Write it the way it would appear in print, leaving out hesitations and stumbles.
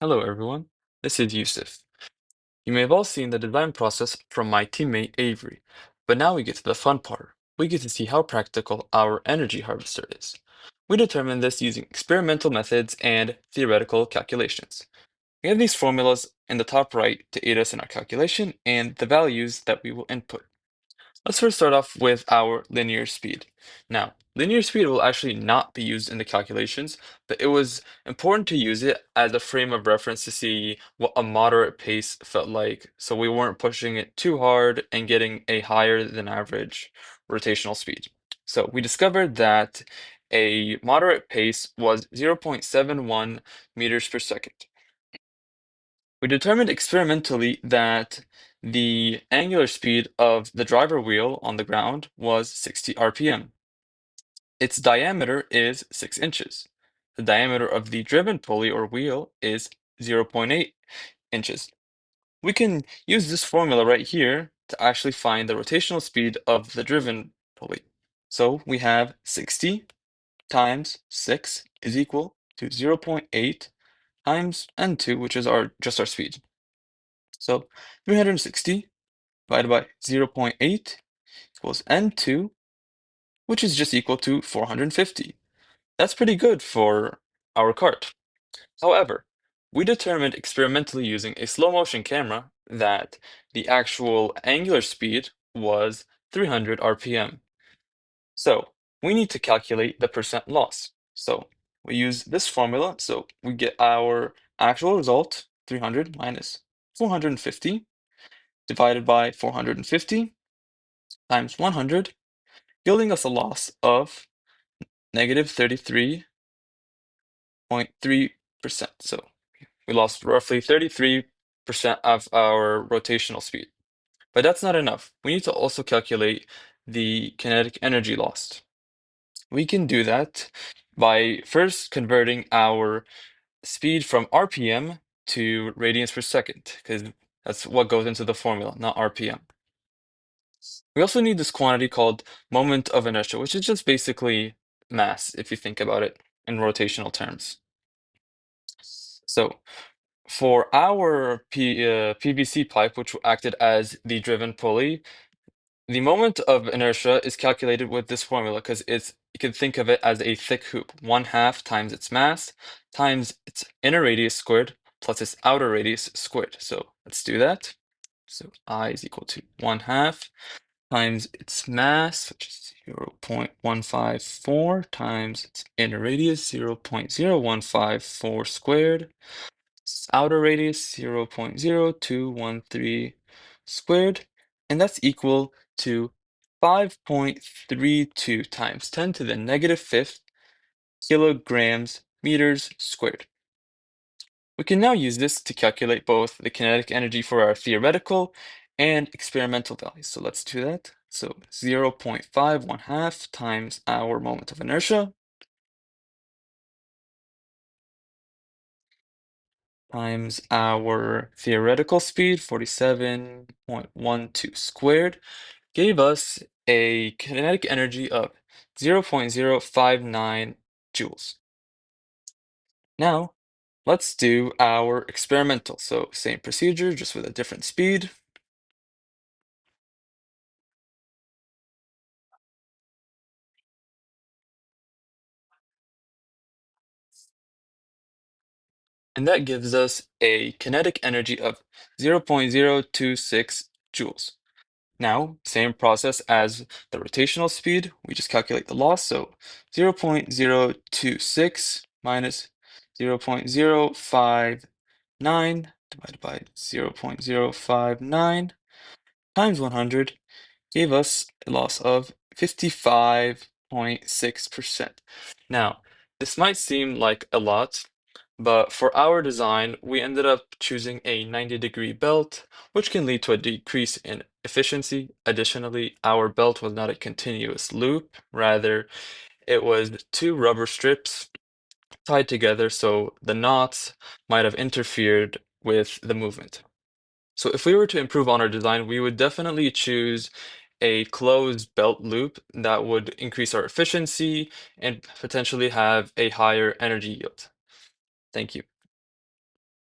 Hello everyone, this is Yusuf. You may have all seen the design process from my teammate Avery, but now we get to the fun part. We get to see how practical our energy harvester is. We determine this using experimental methods and theoretical calculations. We have these formulas in the top right to aid us in our calculation and the values that we will input. Let's first start off with our linear speed. Now, linear speed will actually not be used in the calculations, but it was important to use it as a frame of reference to see what a moderate pace felt like, so we weren't pushing it too hard and getting a higher than average rotational speed. So we discovered that a moderate pace was 0.71 meters per second. We determined experimentally that the angular speed of the driver wheel on the ground was 60 RPM. Its diameter is 6 inches. The diameter of the driven pulley or wheel is 0.8 inches. We can use this formula right here to actually find the rotational speed of the driven pulley. So we have 60 times 6 is equal to 0.8 times n2, which is just our speed. So 360 divided by 0.8 equals n2, which is just equal to 450. That's pretty good for our cart. However, we determined experimentally using a slow motion camera that the actual angular speed was 300 RPM. So we need to calculate the percent loss. So we use this formula. So we get our actual result, 300 minus 450, divided by 450 times 100, yielding us a loss of negative 33.3%. So we lost roughly 33% of our rotational speed. But that's not enough. We need to also calculate the kinetic energy lost. We can do that by first converting our speed from RPM to radians per second, because that's what goes into the formula, not RPM. We also need this quantity called moment of inertia, which is just basically mass, if you think about it in rotational terms. So for our PVC pipe, which acted as the driven pulley, the moment of inertia is calculated with this formula because you can think of it as a thick hoop, 1/2 times its mass times its inner radius squared plus its outer radius squared. So let's do that. So I is equal to 1/2 times its mass, which is 0.154 times its inner radius, 0.0154 squared. Its outer radius, 0.0213 squared. And that's equal to 5.32 times 10 to the negative fifth kilograms meters squared. We can now use this to calculate both the kinetic energy for our theoretical and experimental values. So let's do that. So 0.512 times our moment of inertia times our theoretical speed, 47.12 squared, gave us a kinetic energy of 0.059 joules. Now, let's do our experimental. So same procedure, just with a different speed. And that gives us a kinetic energy of 0.026 joules. Now, same process as the rotational speed, we just calculate the loss. So 0.026 minus 0.059 divided by 0.059 times 100 gave us a loss of 55.6%. Now, this might seem like a lot, but for our design, we ended up choosing a 90-degree belt, which can lead to a decrease in efficiency. Additionally, our belt was not a continuous loop, rather, it was two rubber strips tied together, so the knots might have interfered with the movement. So if we were to improve on our design, we would definitely choose a closed belt loop that would increase our efficiency and potentially have a higher energy yield. Thank you.